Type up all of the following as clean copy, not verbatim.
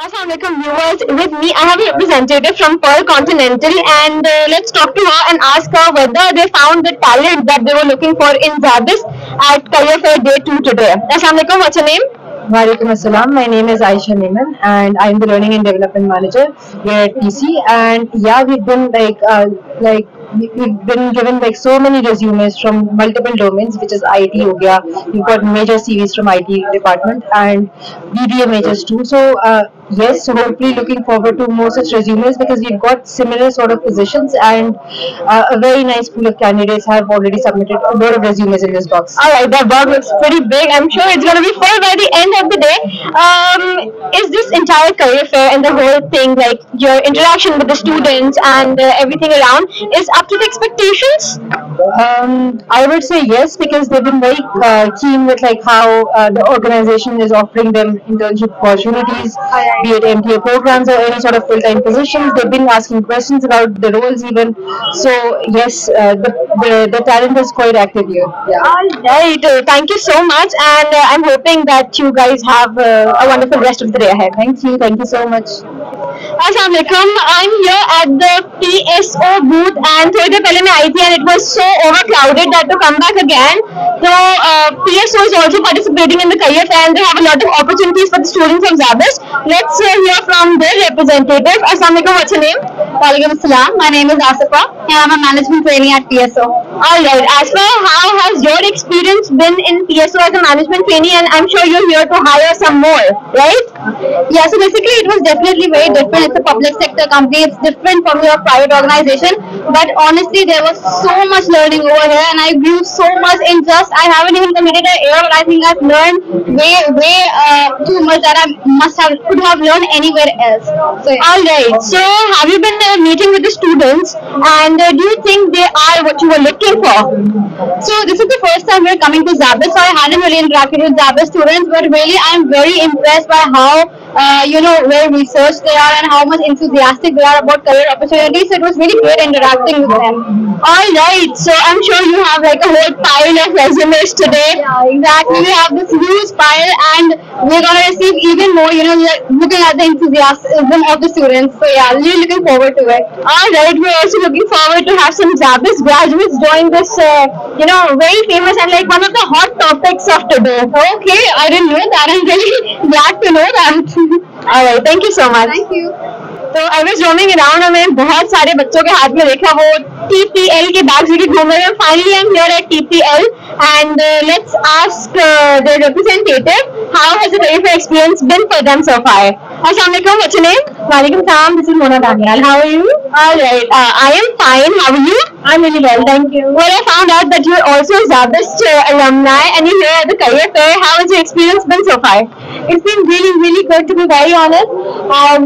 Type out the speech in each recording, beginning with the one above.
Assalamualaikum viewers, with me I have a representative from Pearl Continental and let's talk to her and ask her whether they found the talent that they were looking for in ZABIST at Career Fair Day 2 today. Assalamualaikum, what's your name? Walaikum Assalam. My name is Aisha Neiman and I'm the Learning and Development Manager here at PC. And yeah, we've been we've been given like so many resumes from multiple domains, which is IT ho gaya. We've got major CVs from IT department and BBA majors too. So yes, so hopefully looking forward to more such resumes because we've got similar sort of positions and a very nice pool of candidates have already submitted a lot of resumes in this box. Alright, that box looks pretty big. I'm sure it's going to be full by the end of the day. Is this entire career fair and the whole thing, like your interaction with the students and everything around, is up to the expectations? I would say yes because they've been very keen with like how the organization is offering them internship opportunities, be it MTA programs or any sort of full-time positions. They've been asking questions about the roles even. So yes, the talent is quite active here. Yeah. Alright, thank you so much and I'm hoping that you guys have a wonderful rest of the day ahead. Thank you so much. Assalamualaikum, I'm here at the PSO booth and थोड़ी देर पहले मैं आई थी and it was so overcrowded that to come back again. So PSO is also participating in the career fair and they have a lot of opportunities for the students of ZABIST. Let's hear from their representative. Assalamualaikum, what's your name? Walaikum Assalam. My name is Asifa and I'm a management trainee at PSO. Alright, Asfa, how has your experience been in PSO as a management trainee, and I'm sure you're here to hire some more, right? Yeah, so basically it was definitely very different. It's a public sector company. It's different from your private organization. But honestly, there was so much learning over here and I grew so much in I haven't even committed a year, but I think I've learned way too much that I could have learned anywhere else. So, yeah. Alright, so have you been meeting with the students and do you think they are what you were looking for? So this is the first time we're coming to ZABIST, so I hadn't really interacted with ZABIST students, but really I'm very impressed by how where research they are and how much enthusiastic they are about career opportunities. So it was really great interacting with them. Alright, so I'm sure you have like a whole pile of resumes today. Yeah, exactly. We have this huge pile and we're going to receive even more, we are looking at the enthusiasm of the students. So yeah, really looking forward to it. Alright, we're also looking forward to have some ZABIST graduates join this, very famous and like one of the hot topics of today. Okay, I didn't know that. I'm really glad to know that. Alright, thank you so much. Thank you. तो I was roaming around और मैंने बहुत सारे बच्चों के हाथ में देखा वो TPL के बैग्स लेके घूम रहे हैं. Finally I am here eight TPL and let's ask the representative how has the career fair experience been for them so far. Assalamualaikum, what's your name? Walaikum Assalam. This is Mona Daniel. How are you? Alright, I am fine. How are you? I'm really well, thank you. Well, I found out that you're also a ZABIST alumni and you're here at the career fair. How has your experience been so far? It's been really good, to be very honest.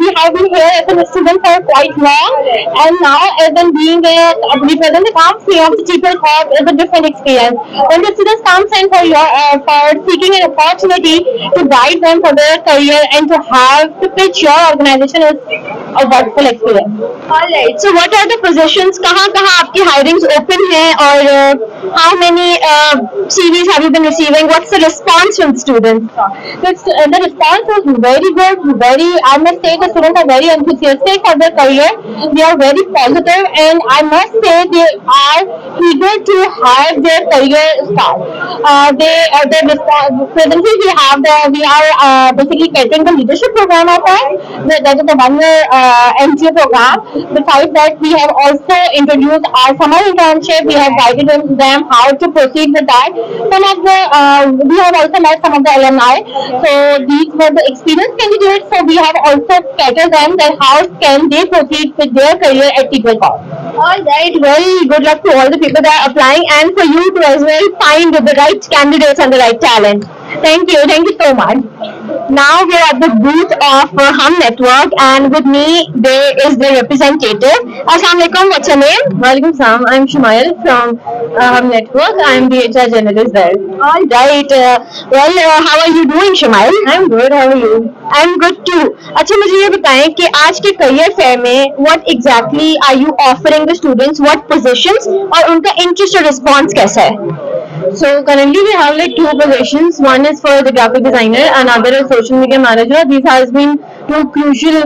We have been here as a student for quite long, and now as in being a representative company of the people corp is a different experience. When the students come in for seeking an opportunity to guide them for their career and to have to pitch your organization is a wonderful experience. Alright, so what are the positions? कहाँ आपकी hirings open हैं और how many CVs have you been receiving? What's the response from the students? The response is very good. I must say the students are very enthusiastic for their career. They are very positive and I must say they are eager to have their career start. Presently we are basically catering the leadership program of us. That is the 1 year MTA program. Besides that, we have also introduced our summer internship. We have guided them how to proceed with that. We have also met some of the alumni. So these were the experienced candidates. So we have also catered them that how can they proceed with their career at TPL Corp. Alright, well, good luck to all the people that are applying and for you to as well find the right candidates and the right talent. Thank you so much. Now we are at the booth of Hum Network and with me there is the representative. Assalamualaikum, what's your name? Walaikum Assalam. I'm Shumail from Hum Network. I'm the HR journalist there. Alright, how are you doing, Shumail? I'm good. How are you? I'm good too. अच्छा मुझे ये बताएं कि आज के career fair में what exactly are you offering the students? What positions और उनका interest और response कैसा है? So currently we have like 2 positions. One is for the graphic designer, another is social media manager. This has been two crucial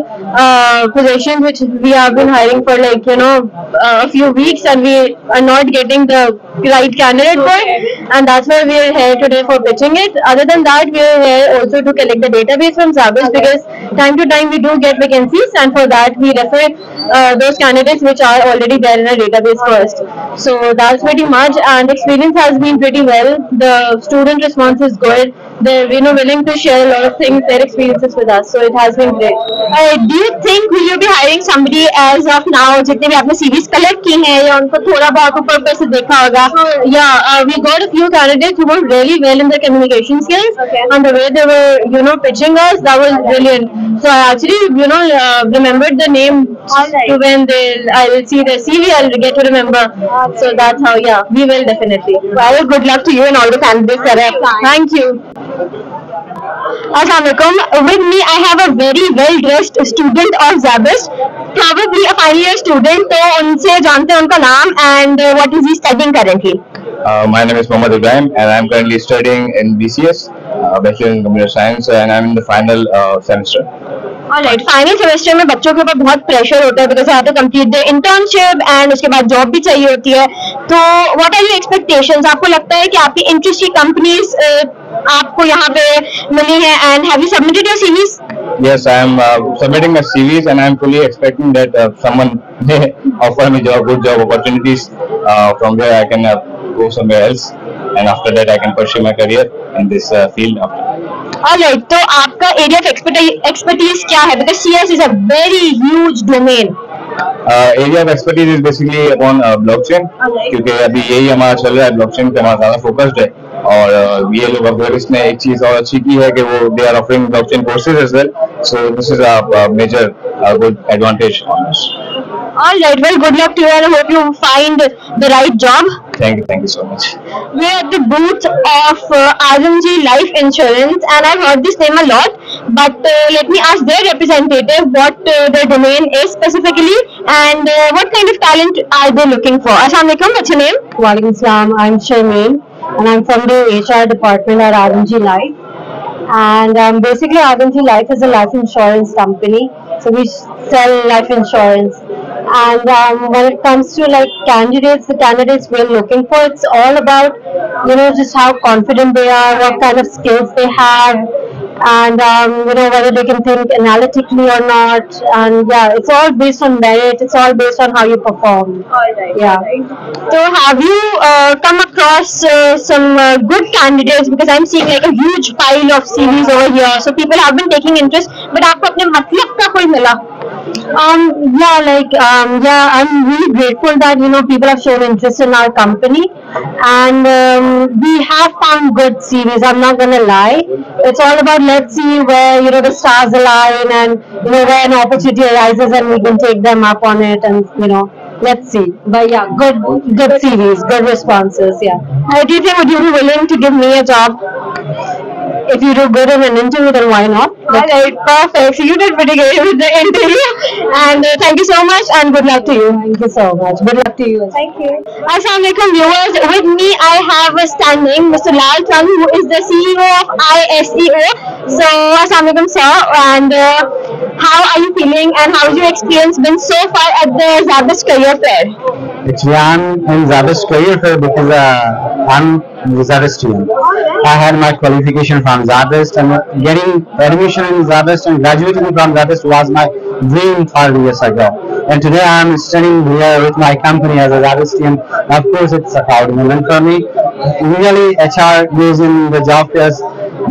positions which we have been hiring for like a few weeks, and we are not getting the right candidate for it, and that's why we are here today for pitching it. Other than that, we are here also to collect the database from SZABIST, because time to time we do get vacancies, and for that we refer those candidates which are already there in our database first. So that's pretty much, and experience has been pretty well. The student response is good. They're willing to share a lot of things, their experiences with us. So it has been great. Do you think will you be hiring somebody as of now जितने भी आपने CVs collect की हैं या उनको थोड़ा बहुत ऊपर ऊपर से देखा होगा? Yeah, we got a few candidates who were really well in their communication skills, and the way they were pitching us, that was brilliant. So I actually remembered the name to when I will see their CV, I'll get to remember. So that's how, yeah, we will definitely. Well, good luck to you and all the candidates that are. Thank you. Assalamualaikum. With me, I have a very well-dressed student of SZABIST, probably a final year student. तो उनसे जानते हैं उनका नाम and what is he studying currently? My name is Mohammad Ibrahim, and I'm currently studying in BCS, Bachelor in Computer Science, and I'm in the final semester. Alright, final semester में बच्चों के ऊपर बहुत प्रेशर होता है because I have to complete the internship and उसके बाद job भी चाहिए होती है. तो व्हाट आर योर एक्सपेक्टेशंस? आपको लगता है कि आपकी इंटरेस्ट की कंपनीज आपको यहाँ पे मिली है and have you submitted your CVs? Yes, I am submitting my CVs, and I am fully expecting that someone may offer me good job opportunities from where I can go somewhere else, and after that I can pursue my career in this field. Alright, तो आपका area of expertise क्या है? Because CS is a very huge domain. Area of expertise is basically upon blockchain, क्योंकि अभी यही हमारा चल रहा है, ब्लॉकचेन पे हमारा ज्यादा फोकस्ड है. और ये लोग अब इसमें एक चीज और अच्छी की है कि वो they are offering blockchain courses as well, so this is a major good advantage on us. Alright, well, good luck to you and I hope you find the right job. Thank you so much. We're at the booth of RMG Life Insurance, and I've heard this name a lot, but let me ask their representative what their domain is specifically and what kind of talent are they looking for. Assalamu alaikum, what's your name? Walaikum Assalam. I'm Sharmeen, and I'm from the HR department at RMG Life. And basically, RMG Life is a life insurance company, so we sell life insurance. And when it comes to like candidates, the candidates we're looking for, it's all about just how confident they are, what kind of skills they have, and whether they can think analytically or not. And yeah, it's all based on merit. It's all based on how you perform. Alright. Yeah. So have you come across some good candidates? Because I'm seeing like a huge pile of CVs over here. So people have been taking interest, but आपको अपने मतलब का कोई मिला? I'm really grateful that people have shown interest in our company, and we have found good CVs. I'm not gonna lie. It's all about let's see where the stars align, and where an opportunity arises and we can take them up on it, and let's see. But yeah, good CVs, good responses. Yeah. Do you think would you be willing to give me a job? If you do good in an interview, then why not? Alright, perfect. So you did pretty good with the interview, and thank you so much, and good luck to you. Thank you so much. Good luck to you. Thank you. Assalamualaikum viewers. With me, I have standing Mr. Lal Chand, who is the CEO of ISEO. So, Assalamualaikum, sir. And how are you feeling, and how has your experience been so far at the SZABIST Career Fair? Actually, I'm in SZABIST Career Fair because I'm a SZABIST student. I had my qualification from SZABIST, and getting admission in SZABIST and graduating from SZABIST was my dream 5 years ago. And today I'm studying here with my company as a SZABIST student. Of course, it's a proud moment for me. Usually, HR goes in the job fairs.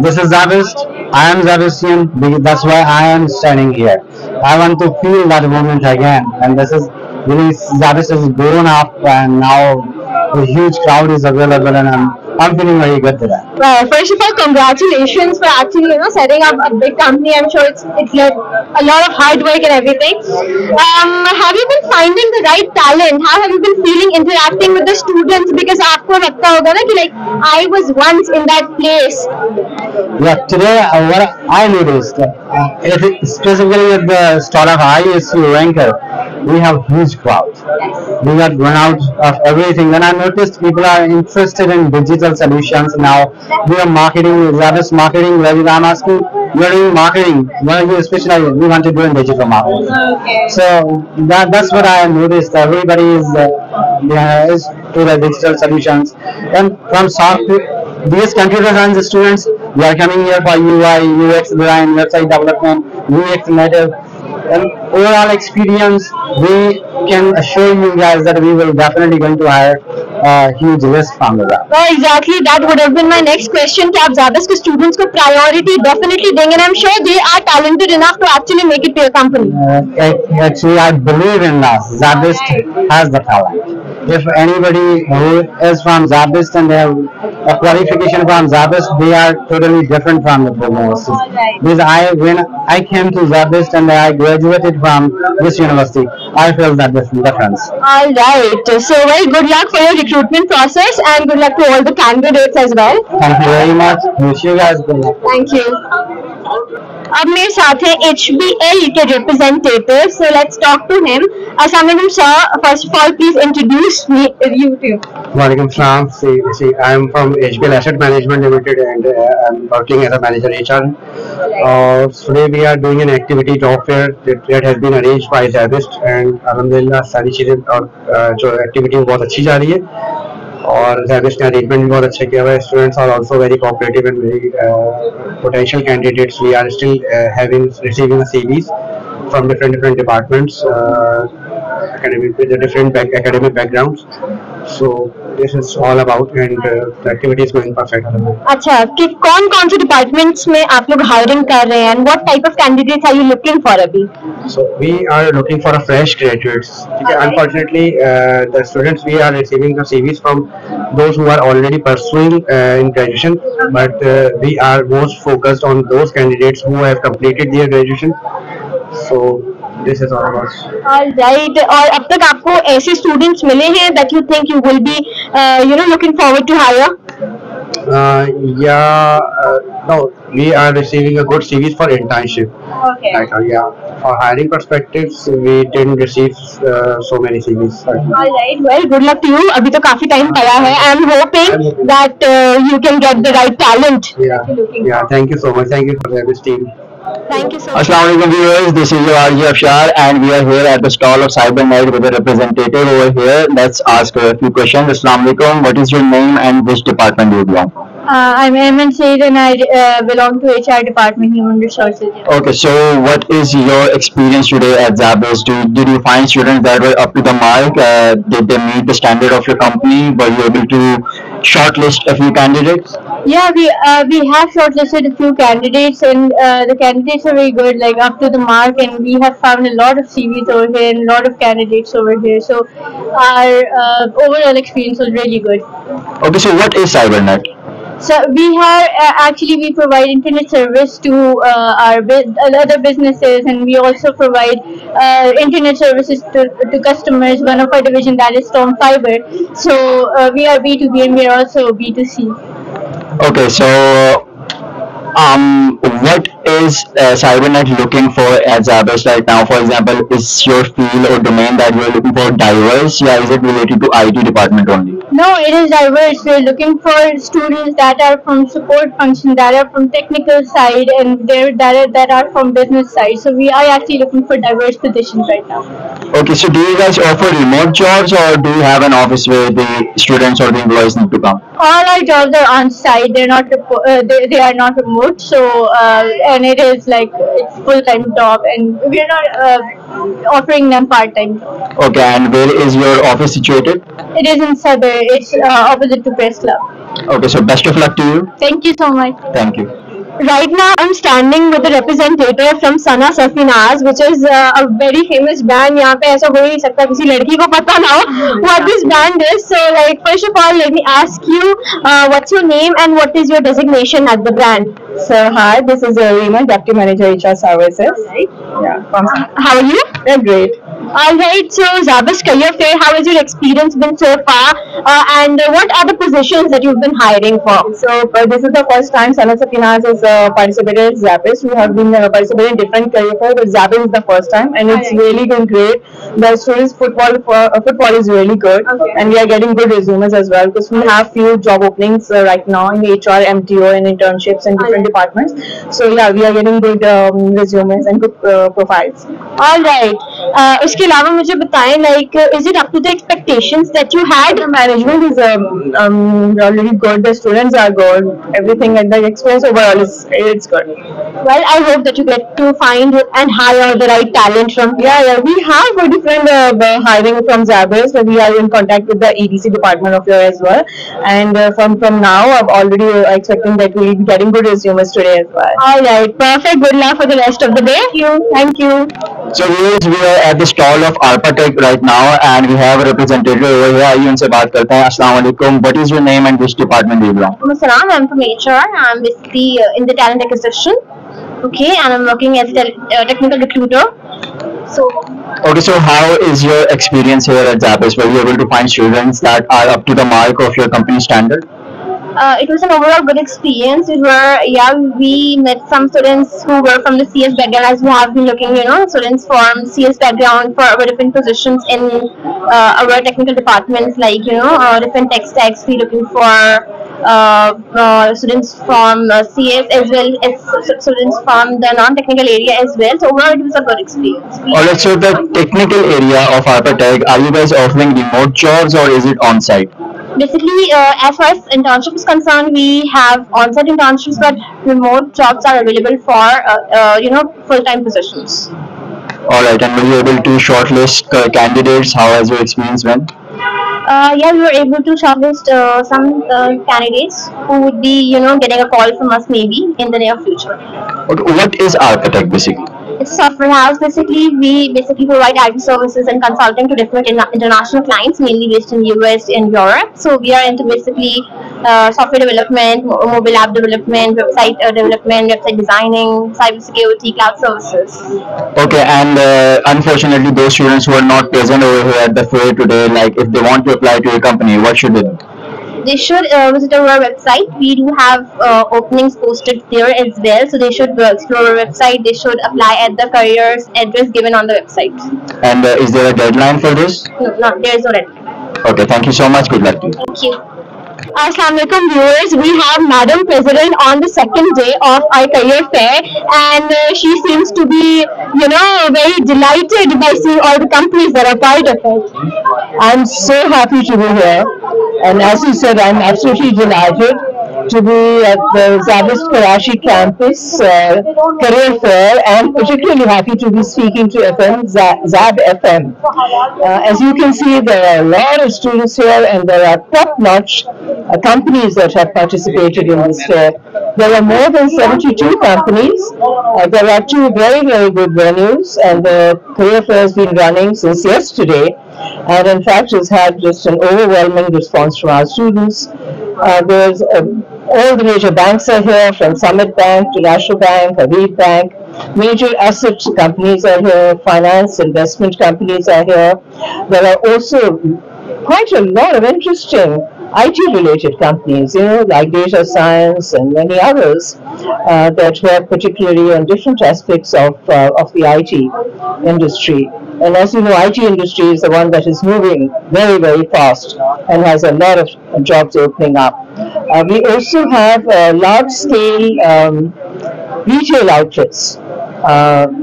This is SZABIST. I am SZABIST student. That's why I am studying here. I want to feel that moment again. And this is really SZABIST has grown up, and now a huge crowd is available, and I'm feeling very good today. Well, first of all, congratulations for actually setting up a big company. I'm sure it's like a lot of hard work and everything. Have you been finding the right talent? How have you been feeling interacting with the students? Because आपको लगता होगा ना कि like I was once in that place. Yeah, today what I noticed, specifically at the start of ISU ranker, we have huge crowd. We got run out of everything. Then I noticed people are interested in digital solutions now. We are marketing, SZABIST marketing, where I'm asking you are doing marketing. What are you specialize? We want to do in digital marketing. Okay. So that's what I noticed. Everybody is to the digital solutions. And from software, these computer science students, they are coming here for UI, UX design, website development, UX native, and overall experience. We can assure you guys that we will definitely going to hire a huge list from the lab. Well, exactly. That would have been my next question. कि आप ज़ाबिस के students को priority definitely देंगे, and I'm sure they are talented enough to actually make it to your company. Actually, I believe in us. Zabist has the talent. If anybody who is from Zabist and they have a qualification from Zabist, they are totally different from the university. Because when I came to Zabist and I graduated from this university, I felt that difference. All right. So, well, good luck for your recruitment process and good luck to all the candidates as well. Thank you very much. Wish you guys good luck. Thank you. अब मेरे साथ है HBL के representative, so let's talk to him. Assalamualaikum sir. First of all, please introduce you to. Walaikum Salam. See, I am from HBL Asset Management Limited and I'm working as a manager HR. Today we are doing an activity job fair that has been arranged by SZABIST and Alhamdulillah सारी चीजें और जो activity बहुत अच्छी जा रही है और SZABIST ने arrangement भी बहुत अच्छा किया हुआ है. Students are also very cooperative and very potential candidates. We are still receiving CVs from different departments, academic with the different academic backgrounds. So this is all about and the activity is going perfect. अच्छा, कि कौन-कौन से departments में आप लोग hiring कर रहे हैं and what type of candidates are you looking for अभी? So we are looking for a fresh graduates. Okay. Unfortunately, the students we are receiving the CVs from those who are already pursuing in graduation, but we are most focused on those candidates who have completed their graduation. So this is all about. All right. और अब तक आपको ऐसे students मिले हैं that you think you will be, looking forward to hire? No, we are receiving a good CVs for internship. Okay. Right now, yeah. For hiring perspectives, we didn't receive so many CVs. Right now. All right. Well, good luck to you. अभी तो काफी time पड़ा है. I'm hoping that you can get the right talent. Yeah. Thank you so much. Thank you for this team. Thank you so much. Assalamu alaikum viewers, this is your RJ Afshar and we are here at the stall of CyberNet with a representative over here. Let's ask her a few questions. Assalamu alaikum, what is your name and which department do you belong? I'm Eamon Said and I belong to HR Department, Human Resources. Okay, so what is your experience today at ZABIST? Did you find students that were up to the mark? Did they meet the standard of your company? Were you able to shortlist a few candidates? Yeah, we have shortlisted a few candidates and the candidates are very good, like up to the mark, and we have found a lot of CVs over here and a lot of candidates over here. So our overall experience was really good. Okay, so what is CyberNet? So we have we provide internet service to our other businesses, and we also provide internet services to customers. One of our division, that is Storm Fiber. So we are B2B and we are also B2C. Okay, so what is CyberNet looking for at ZABIST right now? For example, is your field or domain that you are looking for diverse, or is it related to IT department only? No, it is diverse. We are looking for students that are from support function, that are from technical side, and that are from business side. So we are actually looking for diverse positions right now. Okay, so do you guys offer remote jobs or do you have an office where the students or the employees need to come? All our jobs are on site. They're not they are not remote. So and it is like it's full-time job, and we're not offering them part-time job. Okay, and where is your office situated? It is in Sadar. It's opposite to Press Club. Okay, so best of luck to you. Thank you so much. Thank you. Right now, I'm standing with the representative from Sana Safinaz, which is a very famous brand. यहाँ पे ऐसा हो ही नहीं सकता किसी लड़की को पता ना हो what this brand is. So, like, first of all, let me ask you, what's your name and what is your designation at the brand? So hi, this is Rima, Deputy Manager HR Services. Right. Yeah, from How are you? They're great. Alright, so SZABIST Career Fair, how has your experience been so far? And what are the positions that you've been hiring for? So this is the first time Sana Sakinas has participated in SZABIST. We have been participating in different career fairs, but SZABIST is the first time, and it's really been great. The students' football is really good, and we are getting good resumes as well because we have few job openings right now in HR, MTO, and internships in different departments. So yeah, we are getting good resumes and good profiles. Alright, उसके अलावा मुझे बताएं, like, is it up to the expectations that you had? The management is really good. The students are good. Everything and the experience overall is it's good. Well, I hope that you get to find and hire the right talent from here. Yeah, we have a different hiring from SZABIST. We are in contact with the EDC department of here as well. And from now, I'm already expecting that we'll be getting good resumes today as well. Alright, perfect. Good luck for the rest of the day. Thank you. So viewers, we are at the stall of ARPATech right now, and we have a representative over here. आइए उनसे बात करते हैं. Assalamu alaikum. What is your name and which department do you belong? Salam, I'm from HR. I'm basically in the talent acquisition. Okay, and I'm working as a technical recruiter. So, Okay, so how is your experience here at SZABIST? Were you able to find students that are up to the mark of your company standard? it was an overall good experience. We met some students who were from the CS background, as we have been looking, students from CS background for our different positions in our technical departments, like, different tech stacks. We're looking for students from CS as well as students from the non-technical area as well. So overall, it was a good experience. Alright, so the technical area of ARPATech, are you guys offering remote jobs or is it on-site? Basically, as far as internship is concerned, we have on-site internships, but remote jobs are available for full-time positions. Alright, and were you able to shortlist candidates? How has your experience been? Yeah, we were able to shortlist some candidates who would be, getting a call from us maybe in the near future. What is ARPATech basically? It's a software house. Basically, we provide IT services and consulting to different international clients, mainly based in US and Europe. So we are into basically software development, mobile app development, website development, website designing, cybersecurity, cloud services. Okay, and unfortunately, those students who are not present over here at the fair today, like if they want to apply to your company, what should they do? They should visit our website. We do have openings posted there as well, so they should explore our website. They should apply at the careers address given on the website. And is there a deadline for this? No, there is no deadline. Okay, thank you so much. Good luck to you. Thank you. Assalamualaikum viewers, we have Madam President on the second day of our career fair, and she seems to be, very delighted by seeing all the companies that are part of it. I'm so happy to be here, and as you said, I'm absolutely delighted to be at the SZABIST Karachi campus career fair, and particularly happy to be speaking to ZAB FM. As you can see, there are a lot of students here, and there are top-notch companies that have participated in this fair. There are more than 72 companies. There are two very, very good venues, and the career fair has been running since yesterday, and in fact has had just an overwhelming response from our students. There's all the major banks are here, from Summit Bank to National Bank, Aviv Bank. Major asset companies are here, finance, investment companies are here. There are also quite a lot of interesting IT-related companies, like data science and many others that work particularly on different aspects of the IT industry. And as you know, IT industry is the one that is moving very, very fast and has a lot of jobs opening up. We also have large-scale retail outlets,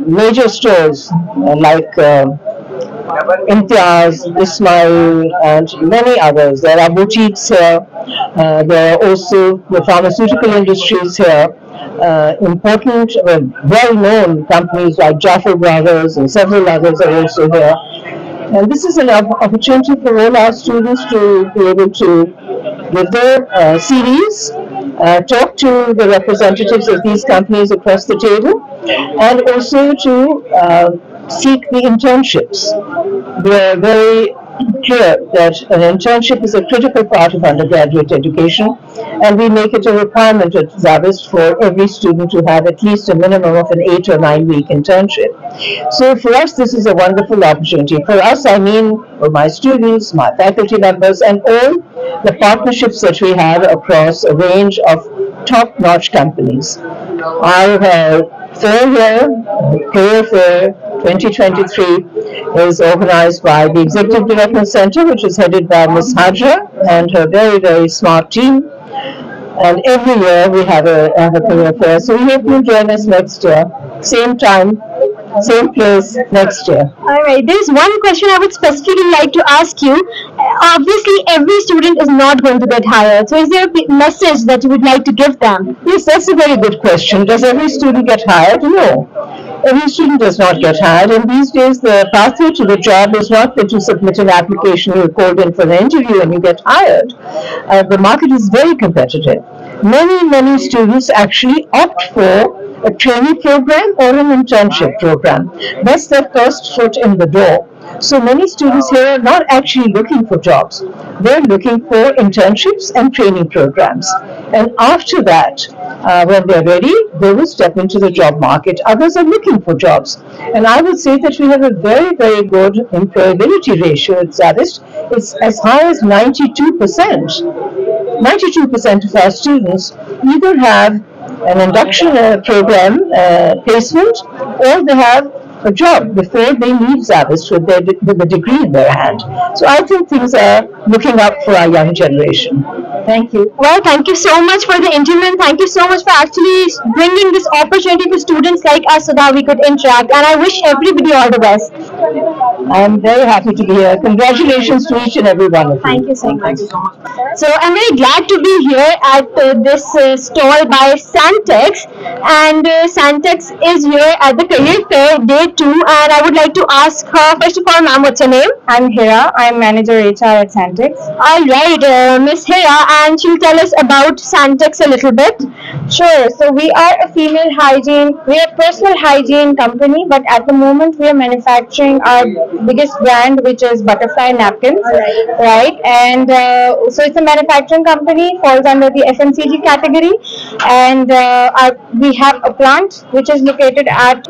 major stores like Imtiaz, Ismail, and many others. There are boutiques here. There are also the pharmaceutical industries here. Important, well-known companies like Jaffer Brothers and several others are also here. And this is an opportunity for all our students to be able to, with their CVs, talk to the representatives of these companies across the table, and also to seek the internships. They are very clear that an internship is a critical part of undergraduate education, and we make it a requirement at SZABIST for every student to have at least a minimum of an 8 or 9 week internship. So for us, this is a wonderful opportunity. For us, I mean for my students, my faculty members, and all the partnerships that we have across a range of top-notch companies. Our four-year career fair 2023 is organized by the Executive Development Center, which is headed by Ms. Hajra and her very, very smart team. And every year we have a career fair. So we hope you'll join us next year. Same time, same place next year. All right. There's one question I would specifically like to ask you. Obviously, every student is not going to get hired. So is there a message that you would like to give them? Yes, that's a very good question. Does every student get hired? No. Every student does not get hired, and these days the pathway to the job is not that you submit an application, you're called in for an interview, and you get hired. The market is very competitive. Many students actually opt for a trainee program or an internship program. That's their first foot in the door. So many students here are not actually looking for jobs. They're looking for internships and training programs. And after that, when they're ready, they will step into the job market. Others are looking for jobs. And I would say that we have a very, very good employability ratio at SZABIST. It's as high as 92%. 92% of our students either have an induction program placement, or they have a job before they leave SZABIST with a degree in their hand. So I think things are looking up for our young generation. Thank you. Well, thank you so much for the interview, and thank you so much for actually bringing this opportunity for students like us so that we could interact. And I wish everybody all the best. I'm very happy to be here. Congratulations to each and every one of you. Thank you so much. So I'm very glad to be here at this stall by Santex, and Santex is here at the Career Fair Day 2, and I would like to ask her, first of all, ma'am, what's your name? I'm Hira. I'm manager HR at Santex. Alright, Miss Hira, and she'll tell us about Santex a little bit. Sure. So we are a female hygiene, we are a personal hygiene company, but at the moment we are manufacturing our biggest brand, which is Butterfly Napkins, right? And so it's a manufacturing company, falls under the FMCG category, and we have a plant which is located at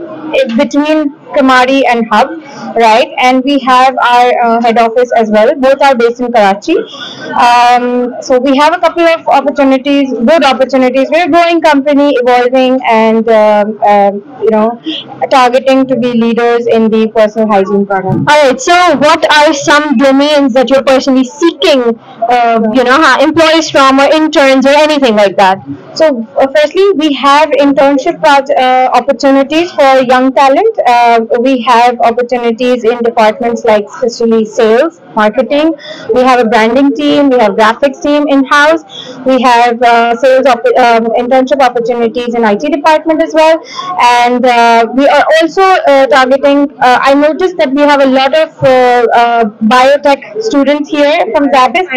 between Kamari and Hub, right? And we have our head office as well. Both are based in Karachi. So we have a couple of opportunities, good opportunities. We're a growing company, evolving, and targeting to be leaders in the personal hygiene product. All right. So, what are some domains that you're personally seeking, employees from, or interns, or anything like that? So, firstly, we have internship opportunities for young talent. We have opportunities in departments like especially sales, marketing. We have a branding team. We have graphics team in-house. We have internship opportunities in IT department as well. And we are also targeting, I noticed that we have a lot of biotech students here from SZABIST.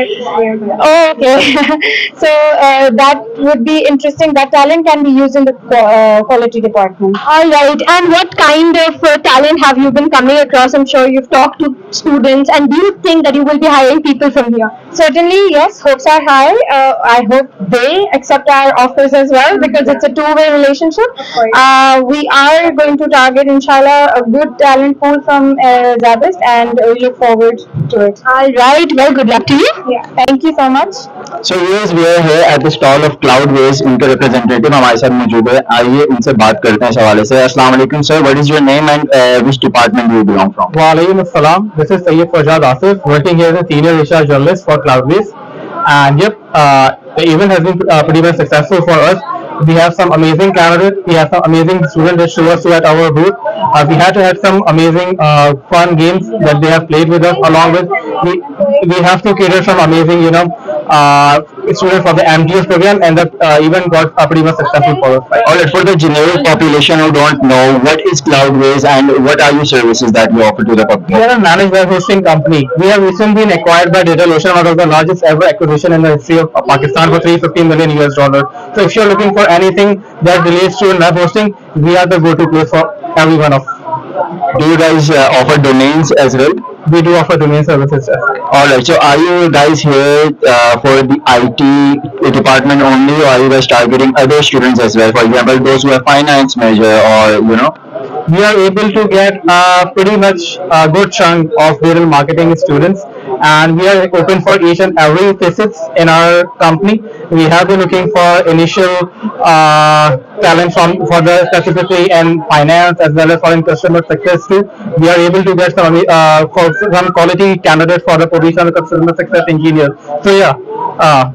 Oh, okay. So that would be interesting. That talent can be used in the quality department. All right. And what kind of talent have you been coming across? I'm sure you've talked to students, and do you think that you will be hiring people from here? Certainly, yes. Hopes are high. I hope they accept our offers as well, because it's a two-way relationship. We are going to target, inshallah, a good talent pool from SZABIST, and we look forward to it. All right. Well, good luck to you. Yeah. Thank you so much. So yes, we are here at the stall of Cloudways. उनके representative हमारे साथ मौजूद है. आइए इनसे बात करते हैं इस हवाले से. अस्सलाम वालेकुम sir. What is your name and which department do you belong from? Walaikum Assalam. This is Sayyid Fawzad Asif, working here as a senior HR journalist for Cloudways. And yep, the event has been pretty much successful for us. We have some amazing candidates. We have some amazing students that show us at our booth. We had to have some amazing fun games that they have played with us. Along with we have to cater some amazing students for the MTS program, and the event got pretty much successful for us. All right, for the general population who don't know, what is Cloudways and what are your services that you offer to the public? We are a managed web hosting company. We have recently been acquired by DigitalOcean, one of the largest ever acquisition in the history of Pakistan, for $350 million US. So if you're looking for anything that relates to web hosting, we are the go-to place for every one of. Do you guys offer domains as well? we do offer domain services. Alright, so are you guys here for the IT department only, or are you guys targeting other students as well? For example, those who are finance major, or we are able to get pretty much a good chunk of digital marketing students, and we are open for each and every facets in our company. We have been looking for initial talent for the specifically in finance as well as for in customer success too. We are able to get some quality candidates for the position of customer success engineer. So yeah,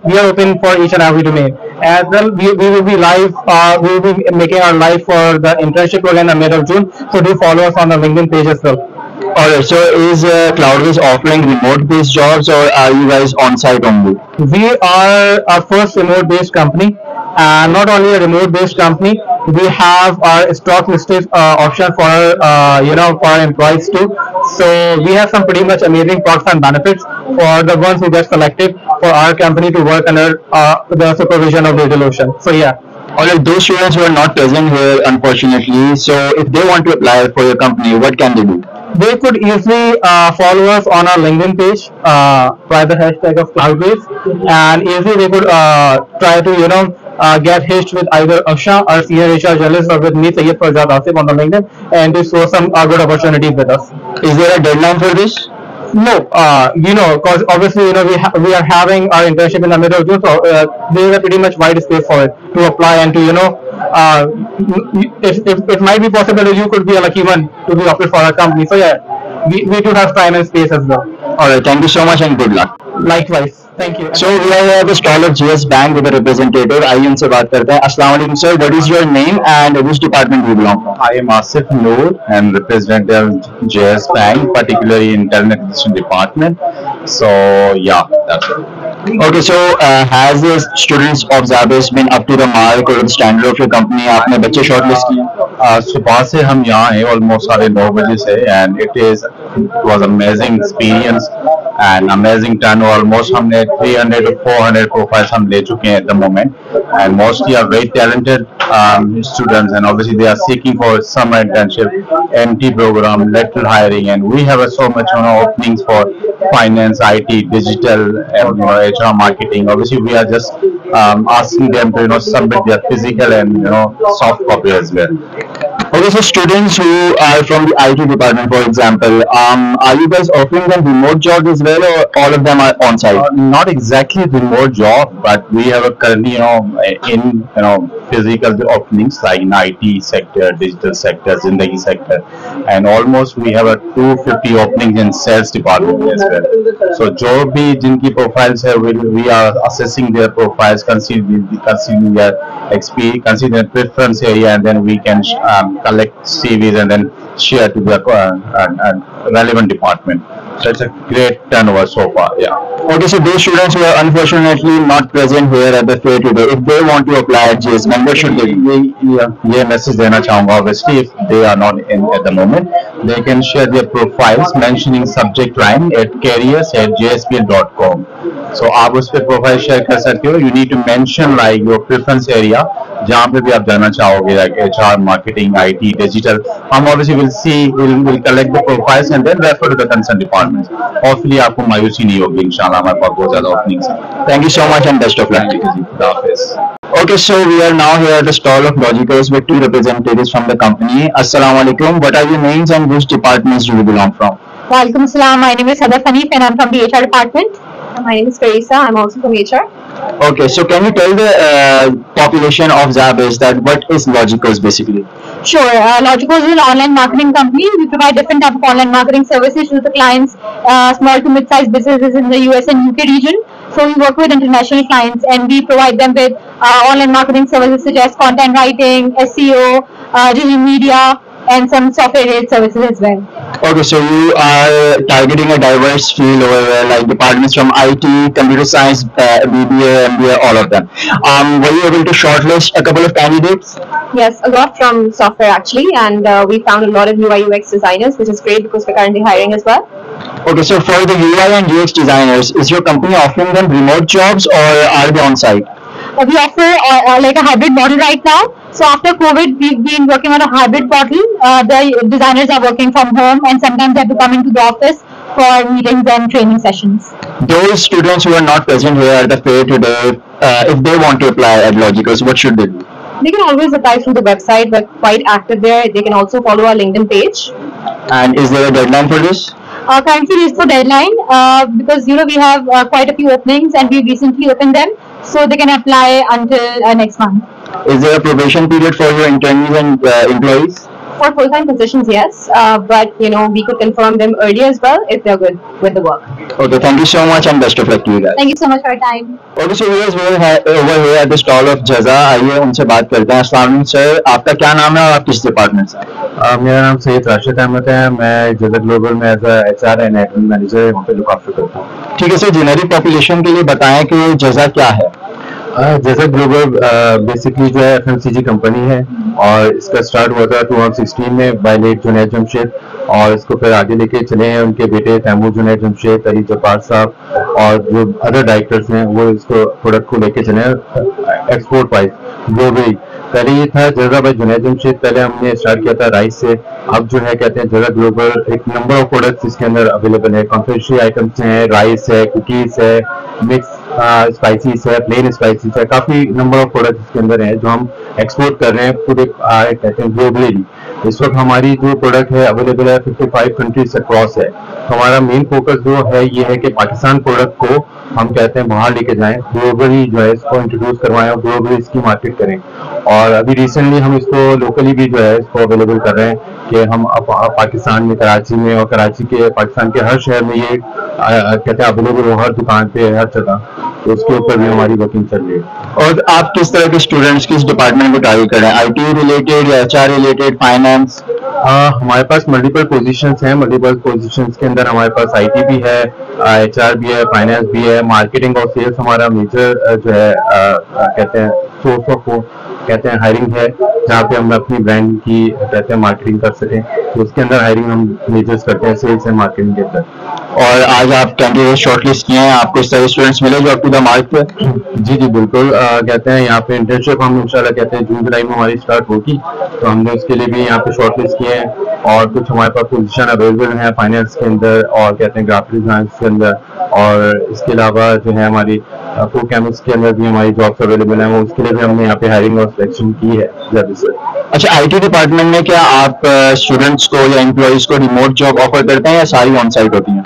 we are open for each and every domain. As well, we will be live. We will be making our live for the internship program in the mid of June. So do follow us on the LinkedIn page as well. Alright, so is Cloudways offering remote-based jobs, or are you guys on-site only? We are our first remote-based company, and not only a remote-based company, we have our stock listed option for for our employees too. So we have some pretty much amazing perks and benefits for the ones who get selected for our company to work under the supervision of DigitalOcean. So yeah. Alright, those students who are not present here, unfortunately, so if they want to apply for your company, what can they do? They could easily follow us on our LinkedIn page by the hashtag of Cloudways, and easily they could try to get hitched with either Asha, our senior HR journalist, or with me, Sayyid Farzad Asif, on the LinkedIn, and to show some good opportunities with us. Is there a deadline for this? No, because obviously, we are having our internship in the middle of June, so there is a pretty much wide space for it to apply and to, if it might be possible that you could be a lucky one to be offered for our company. So yeah, we do have time and space as well. Alright, thank you so much and good luck. Likewise. Thank you. So we are at the stall of GS Bank with a representative. आइए उनसे बात करते हैं. Assalamu alaikum sir. What is your name and which department do you belong from? I am Asif Noor and representative JS Bank, particularly in Talent Acquisition Department. So yeah, that's it. Okay, so has the students of SZABIST been up to the mark or the standard of your company? आपने बच्चे shortlist किए? सुबह से हम यहाँ हैं almost 9:30 बजे से, and it was amazing experience and amazing turnover. Almost हमने 300 to 400 profiles हम ले चुके हैं at the moment, and mostly are very talented students, and obviously they are seeking for summer internship, MT program, lateral hiring, and we have so much openings for finance, IT, digital, and HR marketing. Obviously we are just asking them to submit their physical and soft copy as well. Okay, so students who are from the IT department, for example, are you guys offering them remote jobs as well, or all of them are on site? Not exactly remote job, but we have a currently in physical openings like in IT sector, digital sector, Zindagi sector, and almost we have a 250 openings in sales department as well. So जो भी जिनकी profiles है, we are assessing their profiles, considering their experience, considering their preference area, and then we can collect CVs and then share to the relevant department. So it's a great turnover so far. Yeah. Okay, so those students who are unfortunately not present here at the fair today, if they want to apply at GS Bank, what should they do? ये message देना चाहूँगा. Obviously, if they are not in at the moment, they can share their profiles mentioning subject line at careers@jspl.com. So आप उस पर profile share कर सकते हो. You need to mention like your preference area, जहाँ पे भी आप जाना चाहोगे, like HR, marketing, IT, digital. हम obviously will collect the profiles and then refer to the concerned departments. Hopefully आपको मायूसी नहीं होगी. इंशाल्लाह हमारे पास बहुत ज़्यादा openings हैं. Thank you so much and best of luck. Okay, so we are now here at the stall of Logicals with two representatives from the company. Assalamu alaikum. What are your names and which departments do you belong from? Walaikum Assalam. My name is Sada Hanif and I'm from the HR department. My name is Farisa. I'm also from HR. Okay, so can you tell the population of SZABIST that what is Logicals basically? Sure. Logicals is an online marketing company. We provide different type of online marketing services to the clients, small to mid-sized businesses in the US and UK region. So we work with international clients and we provide them with online marketing services such as content writing, SEO, digital media, and some software-related services as well. Okay, so you are targeting a diverse field over there, like departments from IT, computer science, BBA, MBA, all of them. Were you able to shortlist a couple of candidates? Yes, a lot from software actually, and we found a lot of UI UX designers, which is great because we're currently hiring as well. Okay, so for the UI and UX designers, is your company offering them remote jobs or are they on site? We offer like a hybrid model right now. So after COVID, we've been working on a hybrid model. The designers are working from home and sometimes they have to come into the office for meetings and training sessions. Those students who are not present here at the fair today, if they want to apply at Logicals, what should they do? They can always apply through the website. We're quite active there. They can also follow our LinkedIn page. And is there a deadline for this? Currently, there is no deadline because we have quite a few openings and we recently opened them, so they can apply until next month. Is there a probation period for your interns and employees? For full-time positions, yes, but we could confirm them early as well if they're good with the work. Okay, thank you so much and best of luck to you guys. Thank you so much for your time. Okay, so viewers, we are over here at the stall of जजा. आइए उनसे बात करते हैं. अस्सलाम वालेकुम sir, आपका क्या नाम है और आप किस डिपार्टमेंट से? मेरा नाम सैयद राशिद अहमद है. मैं जजा ग्लोबल में as HR and admin manager वहाँ पे लुक आफ्टर करता हूँ. ठीक है सर, जेनरिक पॉपुलेशन के लिए बताएं कि जजा क्या है. जैसा ग्लोबल बेसिकली जो है FMCG कंपनी है और इसका स्टार्ट हुआ था 2016 में बाय लेट जुनैद जमशेद, और इसको फिर आगे लेके चले हैं उनके बेटे तैमूर जुनैद जमशेद, अली जब्बार साहब और जो अदर डायरेक्टर्स हैं वो इसको प्रोडक्ट को लेके चले हैं एक्सपोर्ट वाइज ग्लोबली. पहले ये था जजा बाय जुनैद जमशेद, पहले हमने स्टार्ट किया था राइस से. अब जो है कहते हैं जजा ग्लोबल एक नंबर ऑफ प्रोडक्ट्स इसके अंदर अवेलेबल है. कॉन्फेक्शनरी आइटम्स हैं, राइस है, कुकीज है, मिक्स स्पाइसीज है, प्लेन स्पाइसीज है, काफी नंबर ऑफ प्रोडक्ट्स इसके अंदर हैं जो हम एक्सपोर्ट कर रहे हैं पूरे कहते हैं ग्लोबली. इस वक्त हमारी जो प्रोडक्ट है अवेलेबल है 55 कंट्रीज अक्रॉस है. तो हमारा मेन फोकस जो है ये है कि पाकिस्तान प्रोडक्ट को हम कहते हैं बाहर लेके जाएं, ग्लोबली जो है इसको इंट्रोड्यूस करवाएं और ग्लोबली इसकी मार्केट करें. और अभी रिसेंटली हम इसको लोकली भी जो है इसको अवेलेबल कर रहे हैं कि हम पाकिस्तान में कराची में और कराची के पाकिस्तान के हर शहर में ये कहते हैं अवेलेबल हो, हर दुकान पे हर जगह. तो उसके ऊपर भी हमारी वर्किंग चल रही है. और आप किस तरह के स्टूडेंट्स किस डिपार्टमेंट को टारगेट कर रहे हैं? IT रिलेटेड या HR रिलेटेड, फाइनेंस? हमारे पास मल्टीपल पोजीशंस हैं. मल्टीपल पोजीशंस के अंदर हमारे पास IT भी है, HR भी है, फाइनेंस भी है, मार्केटिंग और सेल्स हमारा मेजर जो है कहते हैं सोर्स ऑफ कहते हैं हायरिंग है, जहाँ पे हम अपनी ब्रांड की कहते हैं मार्केटिंग कर सकें. तो उसके अंदर हायरिंग हम मेजर्स करते हैं सेल्स एंड मार्केटिंग के अंदर. और आज आप कैंडिडेट शॉर्टलिस्ट किए हैं, आपको इस तरह स्टूडेंट्स मिले जो आपकी मार्क पे? जी जी बिल्कुल. कहते हैं यहाँ पे इंटर्नशिप हम इंशाल्लाह कहते हैं जून जुलाई में हमारी स्टार्ट होगी, तो हमने उसके लिए भी यहाँ पे शॉर्टलिस्ट किए हैं. और कुछ हमारे पास पोजीशन अवेलेबल है फाइनेंस के अंदर और कहते हैं ग्राफिक डिजाइन के अंदर, और इसके अलावा जो है हमारी फूड केमिस्ट के अंदर भी हमारी जॉब्स अवेलेबल हैं. वो उसके लिए भी हमने यहाँ पे हायरिंग और सिलेक्शन की है. अच्छा, IT डिपार्टमेंट में क्या आप स्टूडेंट्स को या एम्प्लॉइज को रिमोट जॉब ऑफर करते हैं या सारी ऑन साइट होती हैं?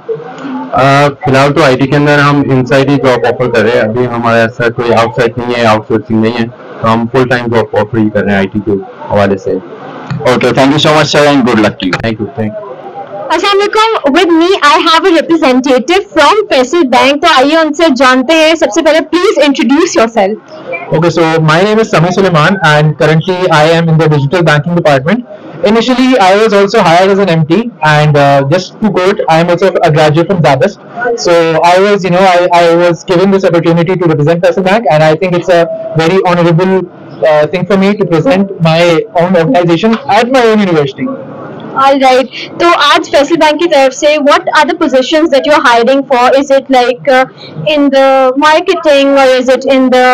फिलहाल तो IT के अंदर हम इनसाइड ही जॉब ऑफर कर रहे हैं. अभी हमारा ऐसा कोई आउटसाइड नहीं है, आउटसोर्सिंग नहीं है, तो हम फुल टाइम जॉब ऑफर ही कर रहे हैं IT के हवाले से. Okay, thank you so much sir and good luck to you. Thank you. अस्सलामुअलैकुम. With me I have a representative from Faisal bank. तो आइए उनसे जानते हैं. सबसे पहले please introduce yourself. Okay, so my name is Sami Suleiman and currently I am in the digital banking department. Initially, I was also hired as an MT and just to quote, I am also a graduate from SZABIST. So I was, I was given this opportunity to represent Faisal Bank, and I think it's a very honorable thing for me to present my own organization at my own university. All right. तो आज Faisal bank की तरफ से what are the positions that you're hiring for? Is it like in the marketing or is it in the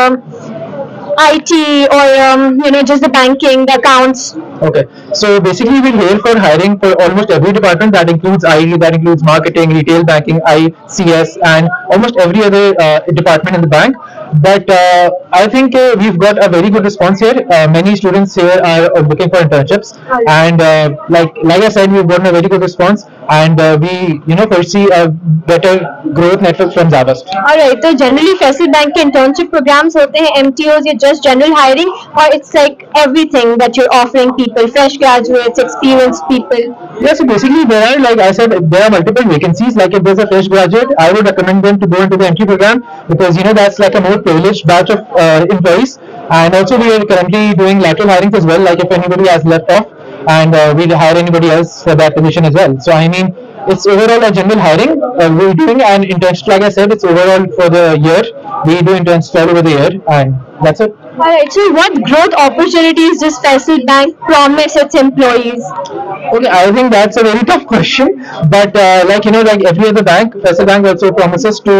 IT or just the banking, the accounts? Okay, so basically we're here for hiring for almost every department. That includes IT, that includes marketing, retail banking, ICS, and almost every other department in the bank. But I think we've got a very good response here. Many students here are looking for internships, and like I said, we've gotten a very good response, and we foresee a better growth network from SZABIST. Alright, तो generally Faisal bank के internship programs होते हैं, MTOs या just general hiring, or it's like everything that you're offering people, fresh graduates, experienced people? Yeah, so basically there are, like I said, there are multiple vacancies. Like if there's a fresh graduate, I would recommend them to go into the entry program because that's like a more privileged batch of employees. And also we are currently doing lateral hirings as well, like if anybody has left off, and we'll hire anybody else for that position as well. So I mean, it's overall a general hiring. We're doing an internship, like I said, it's overall for the year. We do internships all over the year, and that's it. Alright, so what growth opportunities does Faisal Bank promise its employees? Okay, I think that's a very tough question, but like every other bank, Faisal Bank also promises to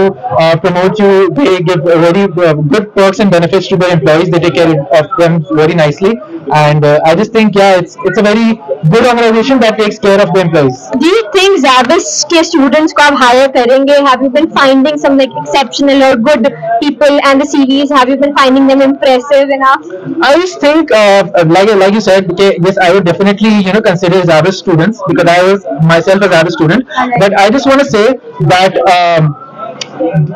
promote you. They give very good perks and benefits to their employees. They take care of them very nicely. And I just think, yeah, it's a very good organization that takes care of the employees. Do you think ZABIST के students को आप hire करेंगे? Have you been finding some like exceptional or good people and the CVs? Have you been finding them impressive enough? I just think, like you said, okay, yes, I would definitely consider ZABIST students because I was myself a ZABIST student. But I just want to say that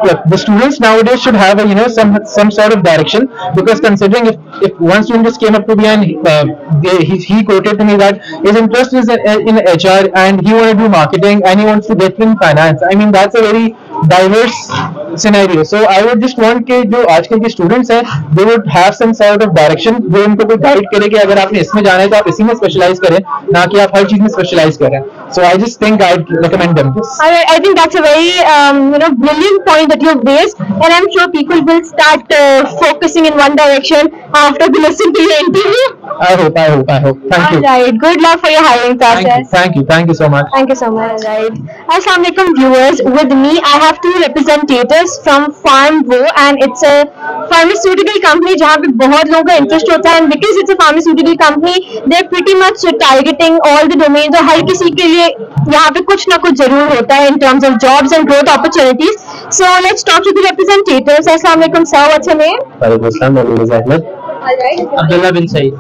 look, the students nowadays should have a some sort of direction, because considering if one student just came up to me and he quoted to me that his interest is in HR and he wants to do marketing and he wants to get in finance. I mean, that's a very diverse scenario. So I would just want कि जो आजकल के students हैं, they would have some sort of direction जो उनको कोई guide करे कि अगर आपने इसमें जाना है तो आप इसी में specialize करें, ना कि आप हर चीज में specialize करें. So I just think I'd recommend them this. I think that's a very brilliant point that you've raised, and I'm sure people will start focusing in one direction after they listen to your interview. I hope. Thank you. Alright, good luck for your hiring process. Thank you so much. Thank you so much. Alright. Assalamualaikum viewers. With me, I have two representatives from FarmWo, and it's a pharmaceutical company जहाँ पे बहुत लोगों का interest होता है, and because it's a pharmaceutical company, they're pretty much targeting all the domains. और हर किसी के लिए यहाँ पे कुछ ना कुछ जरूर होता है in terms of jobs and growth opportunities. So let's talk to the representatives. Assalamualaikum sir, what's your name? Walaikum Assalam, my name is Ahmed. Alright. Abdullah bin Saeed.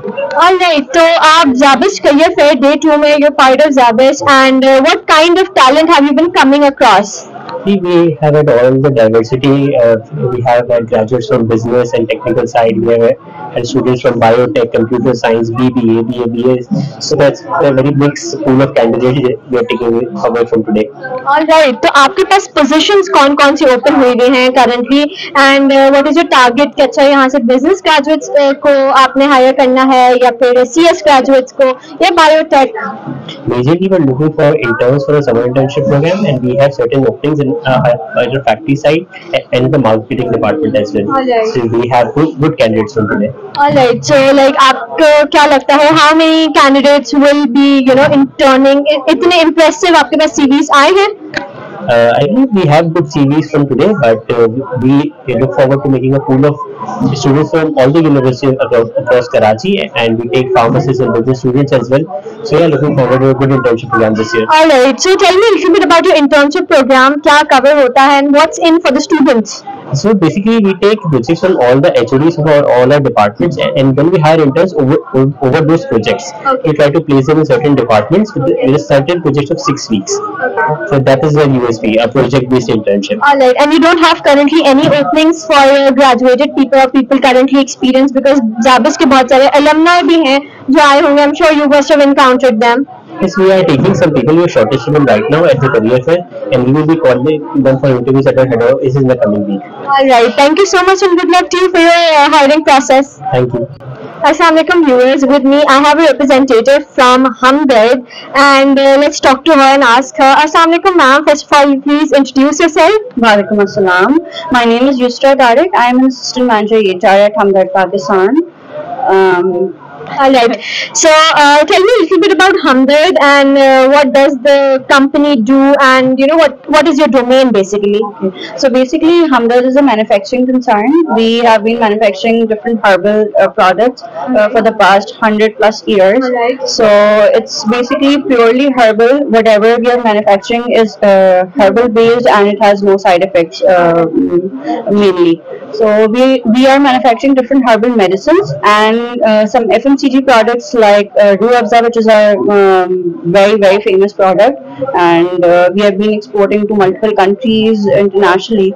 Alright, so आप ZABIST Career Fair Day 2 में you're part of ZABIST, and what kind of talent have you been coming across? We have it all the diversity. We have graduates from business and technical side. We have students from biotech, computer science, BBA, BA. So that's a very mixed pool of candidates we are taking away from today. Alright, तो आपके पास positions कौन-कौन सी open हुई हुई हैं currently, and what is your target कि अच्छा यहाँ से business graduates को आपने hire करना है या फिर CS graduates को या biotech? Majorly, we're looking for interns for a summer internship program, and we have certain openings in either factory side and the marketing department as well. Alright. So we have good candidates from today. Alright, so like आपको क्या लगता है how many candidates will be interning? इतने impressive आपके पास CVs आए हैं? I think we have good CVs from today, but we look forward to making a pool of students from all the universities across Karachi, and we take pharmacists and business students as well. So yeah, looking forward to a good internship program this year. Alright, so tell me a little bit about your internship program. क्या cover होता है and what's in for the students? So basically, we take projects from all the HODs for all our departments, and when we hire interns over those projects, we try to place them in certain departments with a certain project of 6 weeks. So that is the USP, a project-based internship. Alright, and you don't have currently any openings for graduated people or people currently experienced, because ZABIST के बहुत सारे alumni भी हैं जो आए होंगे. I'm sure you must have encountered them. Yes, we are taking some people who are shortlisting them right now at the career fair, and we will be calling them for interviews at our head office in the coming week. Alright, thank you so much and good luck to you for your hiring process. Thank you. Assalamualaikum viewers, with me I have a representative from Hamdard, and let's talk to her and ask her. Assalamualaikum ma'am, first of all please introduce yourself. Walaikum Assalam. My name is Yusra Tariq. I am an assistant manager HR at Hamdard, Pakistan. Alright, so tell me a little bit about Hamdard and what does the company do, and what is your domain basically? Okay. So basically Hamdard is a manufacturing concern. We have been manufacturing different herbal products for the past 100+ years. Alright. So it's basically purely herbal. Whatever we are manufacturing is herbal based, and it has no side effects mainly. So we are manufacturing different herbal medicines and some FMCG products like Ruabza, which is our very famous product, and we have been exporting to multiple countries internationally.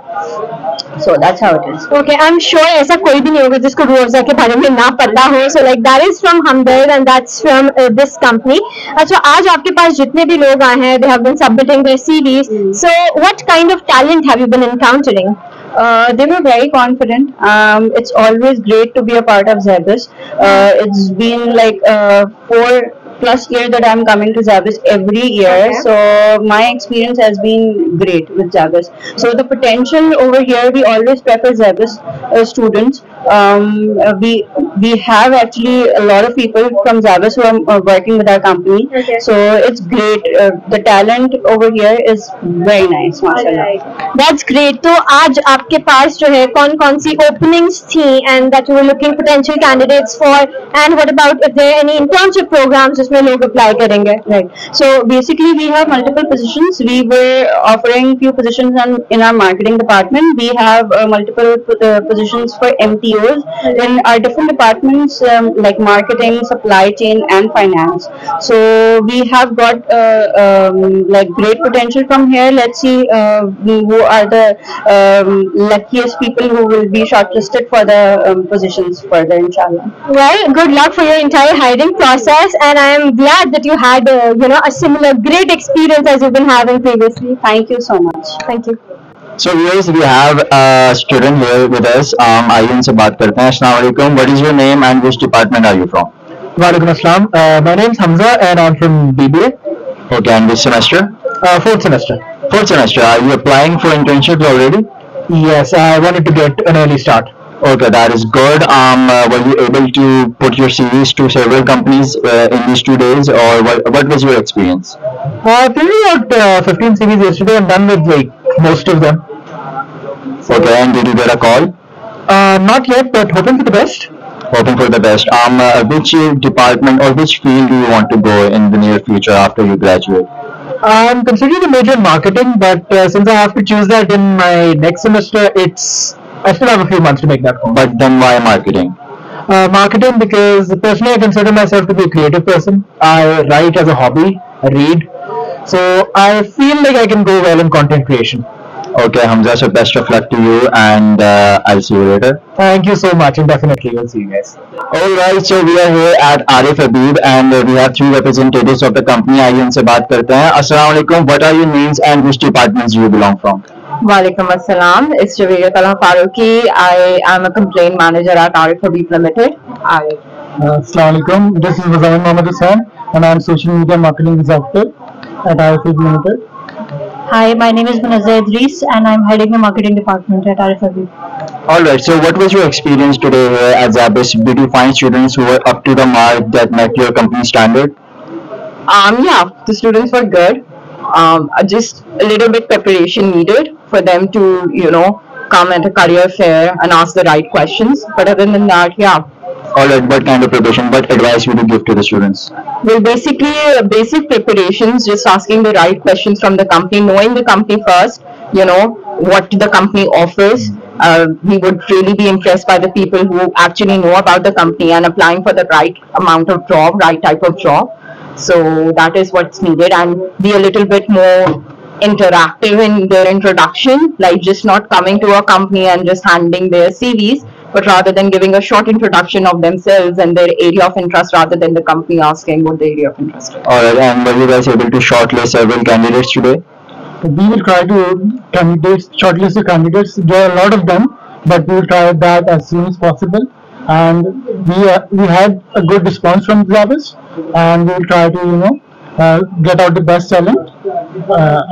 So that's how it is. Okay, I'm sure ऐसा कोई भी नहीं होगा जिसको रूअफ़ज़ा के बारे में ना पता हो. So like that is from Hamdard and that's from this company. अच्छा, आज आपके पास जितने भी लोग आए हैं, they have been submitting their CVs. So what kind of talent have you been encountering? They were very confident. It's always great to be a part of ZABIST. It's been like plus year that I'm coming to SZABIST every year. So my experience has been great with SZABIST. So the potential over here, we always prefer SZABIST students. We have actually a lot of people from SZABIST who are working with our company. So it's great. The talent over here is very nice, mashallah. That's great. तो आज आपके पास जो है कौन-कौन सी openings थी and that you were looking potential candidates for, and what about if there are any internship programs जिसमें लोग apply करेंगे? Right. So basically, we have multiple positions. We were offering few positions in our marketing department. We have multiple positions for MTOs in our different departments like marketing, supply chain, and finance. So we have got like great potential from here. Let's see who are the luckiest people who will be shortlisted for the positions further, inshallah. Well, good luck for your entire hiring process, and I am glad that you had a similar great experience as you've been having previously. Thank you so much. Thank you. So viewers, we have a student here with us. आइए उनसे बात करते हैं. Assalamu alaikum. What is your name and which department are you from? Walaikum Assalam. My name is Hamza and I'm from BBA. Okay, and which semester? Fourth semester. Fourth semester. Are you applying for internships already? Yes, I wanted to get an early start. Okay, that is good. Were you able to put your CVs to several companies in these 2 days, or what was your experience? Filled out 15 CVs yesterday and done with like most of them. Okay, and did you get a call? Not yet, but hoping for the best. Hoping for the best. Which department or which field do you want to go in the near future after you graduate? I'm considering a major in marketing, but since I have to choose that in my next semester, I still have a few months to make that call. But then why marketing? Marketing because personally I consider myself to be a creative person. I write as a hobby, I read. So I feel like I can go well in content creation. Okay, Hamza, so best of luck to you, and I'll see you later. Thank you so much, and definitely we'll see you guys. Alright, so we are here at Arif Habib, and we have 3 representatives of the company. आइए उनसे बात करते हैं. Assalamu alaikum. What are your names and which departments do you belong from? Walaikum Assalam. It's Javeera Kala Faruqi. I am a complaint manager at Arif Habib Limited. Assalamu alaikum. This is Wazaman Mohammed Hussain, and I am social media marketing executive at Arif Habib Limited. Hi, my name is Munazza Idris and I'm heading the marketing department at Arif Habib. Alright, so what was your experience today here at SZABIST? Did you find students who were up to the mark that met your company standard? Yeah, the students were good. Just a little bit preparation needed for them to, come at a career fair and ask the right questions. But other than that, yeah. Alright, what kind of preparation, what advice would you give to the students? Well, basically, basic preparations, just asking the right questions from the company, knowing the company first, what the company offers. We would really be impressed by the people who actually know about the company and applying for the right amount of job, right type of job. So that is what's needed, and be a little bit more interactive in their introduction, like just not coming to a company and just handing their CVs, but rather than giving a short introduction of themselves and their area of interest rather than the company asking what the area of interest is. Alright, and were you guys able to shortlist several candidates today? We will try to shortlist the candidates. There are a lot of them, but we will try that as soon as possible. And we had a good response from SZABIST, and we will try to get out the best talent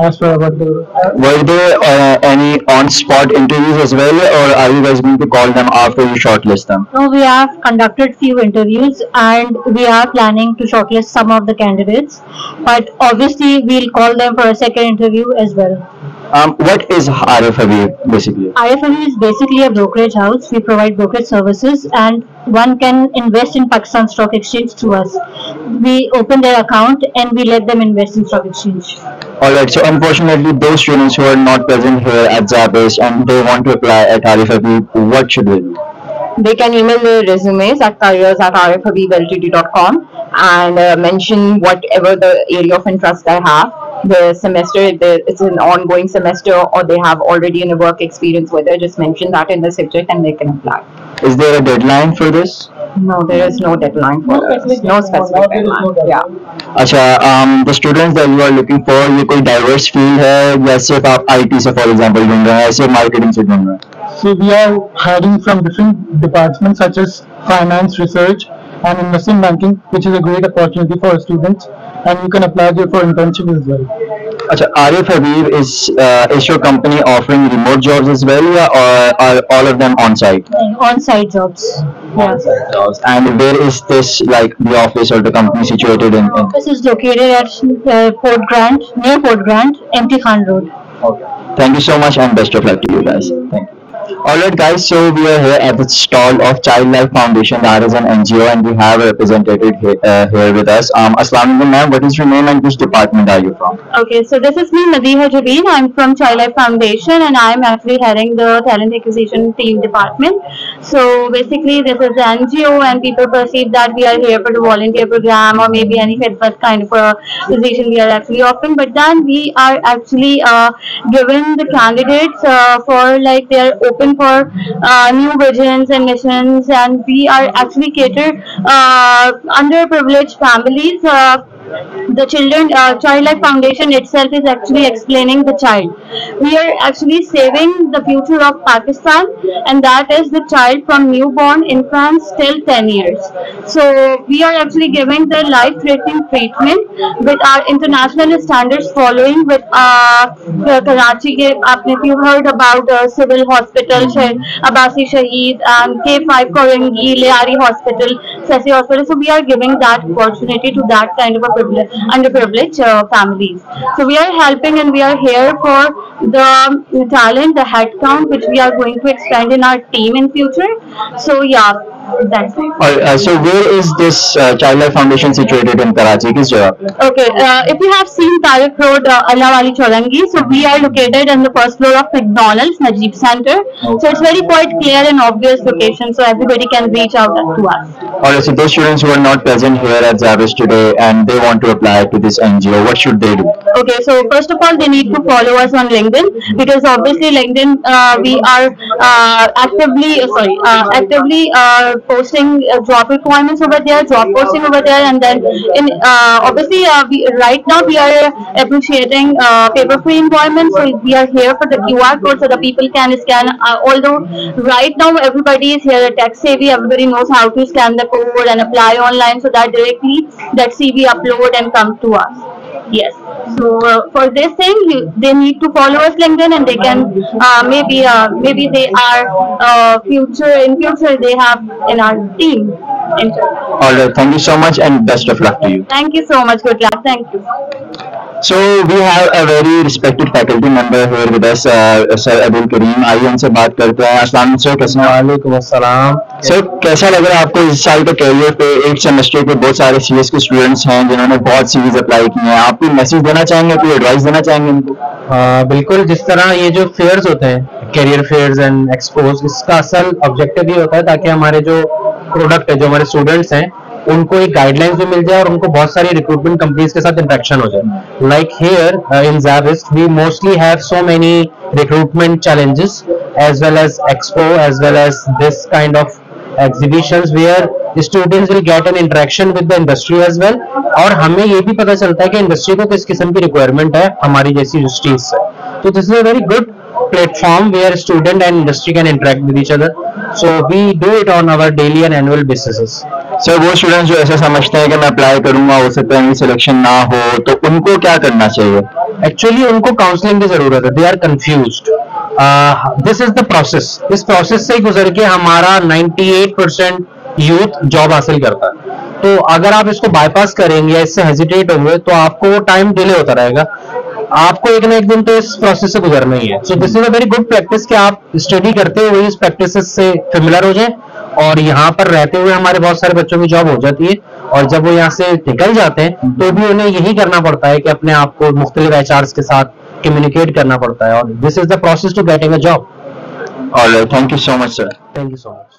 as per what the. Were there any on-spot interviews as well, or are you guys going to call them after you shortlist them? No, we have conducted few interviews and we are planning to shortlist some of the candidates. But obviously, we'll call them for a second interview as well. What is Arif Habib basically? Arif Habib is basically a brokerage house. We provide brokerage services and one can invest in Pakistan Stock Exchange through us. We open their account and we let them invest in Stock Exchange. Alright, so unfortunately those students who are not present here at SZABIST and they want to apply at Arif Habib, what should they do? They can email their resumes at careers@arifhabibltd.com and mention whatever the area of interest they have. The semester, it's an ongoing semester, or they have already in a work experience with it. Just mention that in the subject and they can apply. Is there a deadline for this? No, there is no deadline for this. No specific deadline. Yeah. अच्छा, the students that you are looking for, ये कोई diverse field है या सिर्फ आप IT से for example ढूंढ रहे हैं या सिर्फ marketing से ढूंढ रहे हैं? So we are hiring from different departments such as finance, research, and investment banking, which is a great opportunity for students, and you can apply there for internships as well. Acha, Arif Habib, is your company offering remote jobs as well, or are all of them on site? On-site jobs. Yeah. Jobs. And where is this, like the office or the company situated in? This is located at Port Grant, near Port Grant, MT Khan Road. Thank you so much and best of luck to you guys. Thank you. Alright guys, so we are here at the stall of Child Life Foundation, that is an NGO, and we have a representative here with us. Assalamualaikum ma'am, what is your name and which department are you from? Okay, so this is me, Nadeha Jabeen. I'm from Child Life Foundation, and I'm actually heading the talent acquisition team department. So basically, this is an NGO, and people perceive that we are here for the volunteer program or maybe any kind of a position we are actually offering. But then we are actually given the candidates for like they are open for new visions and missions, and we are actually cater underprivileged families. The Child Life Foundation itself is actually explaining the child. We are actually saving the future of Pakistan, and that is the child from newborn infants till 10 years. So we are actually giving the life-threatening treatment with our international standards, following with Karachi ke, if you heard about civil hospital, Abasi Shaheed, and K5 Korangi, Leari Hospital, Sesi Hospital. So we are giving that opportunity to that kind of a underprivileged families. So we are helping, and we are here for the talent, the headcount, which we are going to expand in our team in future. So yeah, that's it. So where is this Child Life Foundation situated in Karachi? Kis jagah? Okay, if you have seen Tariq Road, Allah Wali Chaurangi, so we are located on the first floor of McDonald's, Najib Center. So it's very quite clear and obvious location, so everybody can reach out to us. Alright, so those students who are not present here at SZABIST today and they want to apply to this NGO, what should they do? Okay, so first of all, they need to follow us on LinkedIn, because obviously LinkedIn, we are actively posting job requirements over there, job posting over there, and then obviously right now we are appreciating paper-free employment, so we are here for the QR code so the people can scan. Although right now everybody is here tech savvy, everybody knows how to scan the code and apply online, so that directly that CV upload and come to us. Yes. So for this thing, they need to follow us LinkedIn, and they can maybe they are in future they have in our team. Alright, thank you so much and best of luck to you. Thank you so much. Good luck. Thank you. So we have a very respected faculty member here with us, Sir Abdul Kareem. आइए उनसे बात करते हैं. अस्सलाम sir, कैसे हैं? वालेकुम अस्सलाम. सर, कैसा लग रहा है आपको इस साल के कैरियर पे? 8 सेमेस्टर पे बहुत सारे सीएस के स्टूडेंट्स हैं जिन्होंने बहुत सीरीज अप्लाई की हैं. आप कोई मैसेज देना चाहेंगे, कोई एडवाइस देना चाहेंगे उनको? बिल्कुल. जिस तरह ये जो फेयर्स होते हैं, कैरियर फेयर्स एंड एक्सपोज, इसका असल ऑब्जेक्टिव ये होता है ताकि हमारे जो प्रोडक्ट है, जो हमारे स्टूडेंट्स हैं, उनको एक गाइडलाइंस भी मिल जाए और उनको बहुत सारी रिक्रूटमेंट कंपनीज के साथ इंटरेक्शन हो जाए. Like here in SZABIST we mostly have so many recruitment challenges as well as expo as well as this kind of exhibitions where students will get an interaction with the industry as well, और हमें ये भी पता चलता है कि industry को किस किस्म की रिक्वायरमेंट है हमारी जैसी इंडस्ट्रीज से. तो this is a very good platform where student and industry can interact with each other. So we do it on our daily and annual basis. Sir, वो स्टूडेंट्स जो ऐसा समझते हैं कि मैं अप्लाई करूंगा, हो सकता है सिलेक्शन ना हो, तो उनको क्या करना चाहिए? एक्चुअली उनको काउंसलिंग की जरूरत है. They are confused. This is the process. इस प्रोसेस से गुजर के हमारा 98% यूथ जॉब हासिल करता है. तो अगर आप इसको बाईपास करेंगे या इससे हेजिटेट होंगे तो आपको टाइम डिले होता रहेगा. आपको एक ना एक दिन तो इस प्रोसेस से गुजरना ही है. सो this is a very good practice कि आप स्टडी करते हुए इस प्रैक्टिस से फेमिलियर हो जाए, और यहाँ पर रहते हुए हमारे बहुत सारे बच्चों की जॉब हो जाती है, और जब वो यहाँ से निकल जाते हैं तो भी उन्हें यही करना पड़ता है कि अपने आप को मुख्तलिफ HRs के साथ कम्युनिकेट करना पड़ता है, और this is the process to getting a job. Alright, thank you so much sir. Thank you so much.